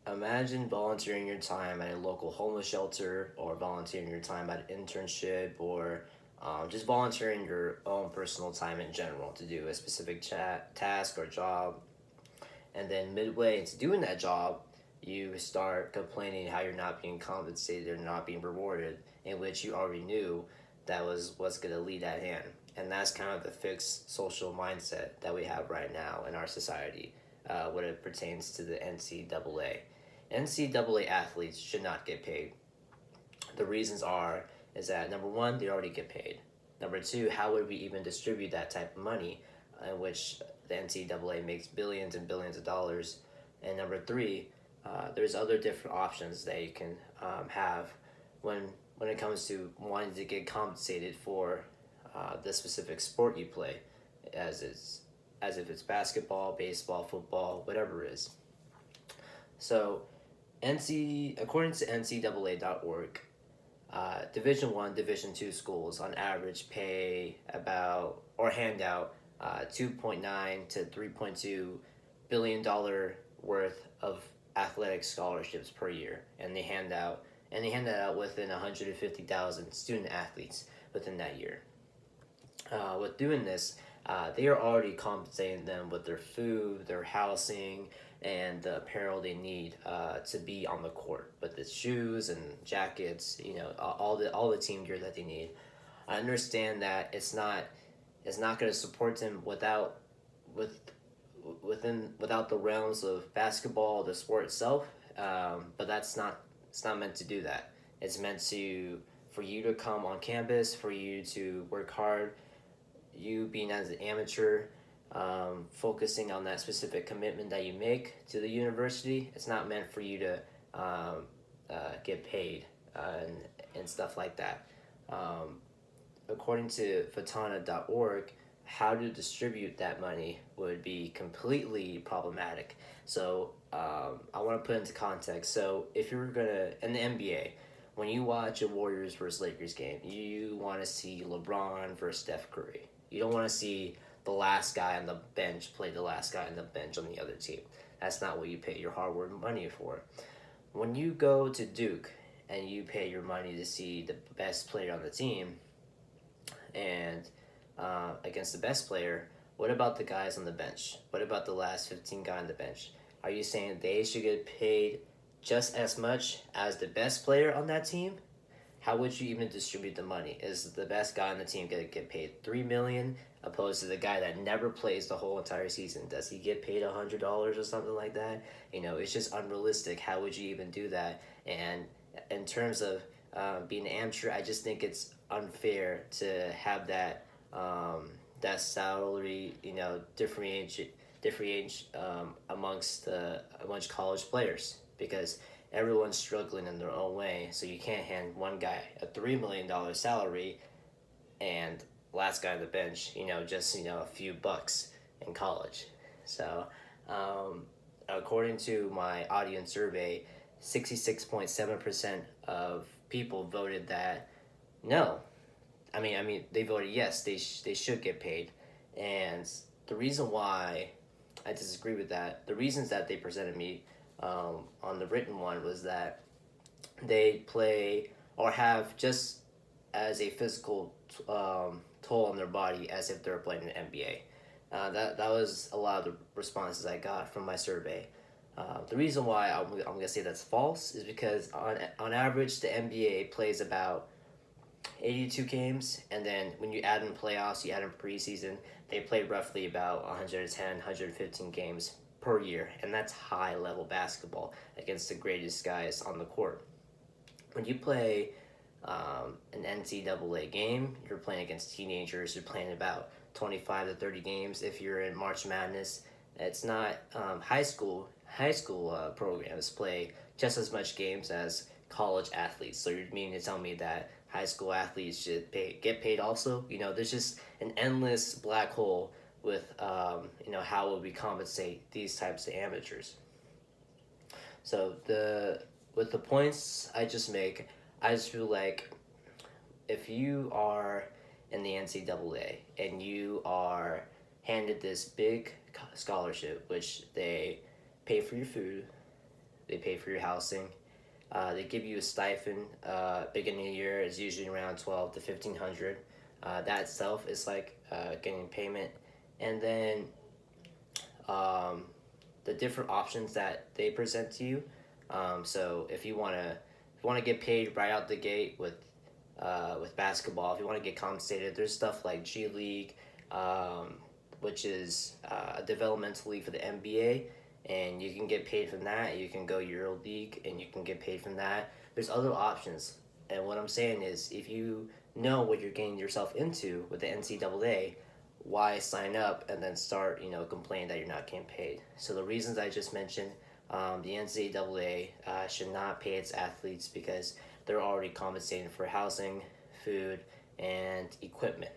imagine volunteering your time at a local homeless shelter, or volunteering your time at an internship, or just volunteering your own personal time in general to do a specific task or job. And then midway into doing that job, you start complaining how you're not being compensated or not being rewarded, in which you already knew that was what's going to lead at hand. And that's kind of the fixed social mindset that we have right now in our society when it pertains to the NCAA. NCAA athletes should not get paid. The reasons are is that number one, they already get paid. Number two, how would we even distribute that type of money, in which the NCAA makes billions and billions of dollars? And number three, there's other different options that you can have when when it comes to wanting to get compensated for the specific sport you play, as if it's basketball, baseball, football, whatever it is. So, according to NCAA.org, Division One, Division Two schools on average pay about or hand out 2.9 to 3.2 billion dollar worth of athletic scholarships per year, and they hand that out within 150,000 student athletes within that year. With doing this, they are already compensating them with their food, their housing, and the apparel they need to be on the court, with the shoes and jackets, all the team gear that they need. I understand that it's not going to support them with without the realms of basketball, the sport itself. But it's not meant to do that. It's meant to for you to come on campus, for you to work hard, you being as an amateur, focusing on that specific commitment that you make to the university. It's not meant for you to get paid and stuff like that. Um, According to Fatana.org, how to distribute that money would be completely problematic. So I want to put into context. So if you're gonna in the NBA, when you watch a Warriors versus Lakers game, you want to see LeBron versus Steph Curry. You don't want to see the last guy on the bench play the last guy on the bench on the other team. That's not what you pay your hard-earned money for. When you go to Duke and you pay your money to see the best player on the team, and against the best player, what about the guys on the bench? What about the last 15 guys on the bench? Are you saying they should get paid just as much as the best player on that team? How would you even distribute the money? Is the best guy on the team going to get paid 3 million opposed to the guy that never plays the whole entire season? Does he get paid $100 or something like that? It's just unrealistic. How would you even do that? And in terms of being an amateur, I just think it's unfair to have that salary, differentiate amongst college players, because everyone's struggling in their own way. So you can't hand one guy a $3 million salary and last guy on the bench, just a few bucks in college. So, according to my audience survey, 66.7% of people voted that no. They voted yes. They should get paid, and the reason why I disagree with that, the reasons that they presented me on the written one, was that they play or have just as a physical toll on their body as if they're playing in the NBA. That was a lot of the responses I got from my survey. The reason why I'm gonna say that's false is because on average the NBA plays about 82 games, and then when you add in playoffs, you add in preseason, they play roughly about 110, 115 games per year, and that's high level basketball against the greatest guys on the court. When you play an NCAA game, you're playing against teenagers. You're playing about 25 to 30 games. If you're in March Madness, it's not high school. High school programs play just as much games as college athletes. So you're meaning to tell me that high school athletes should get paid also? There's just an endless black hole with how would we compensate these types of amateurs. So the with the points I just make, I just feel like if you are in the NCAA and you are handed this big scholarship, which they pay for your food, They pay for your housing. They give you a stipend. Beginning of the year is usually around 12 to 1500. That itself is like getting payment, and then um, the different options that they present to you. So if you wanna get paid right out the gate with basketball, if you want to get compensated, there's stuff like G League, um, which is a developmental league for the NBA, and you can get paid from that. You can go Euro League, and you can get paid from that. There's other options, and what I'm saying is, if you know what you're getting yourself into with the NCAA, why sign up and then start, complaining that you're not getting paid? So the reasons I just mentioned, the NCAA should not pay its athletes because they're already compensating for housing, food, and equipment.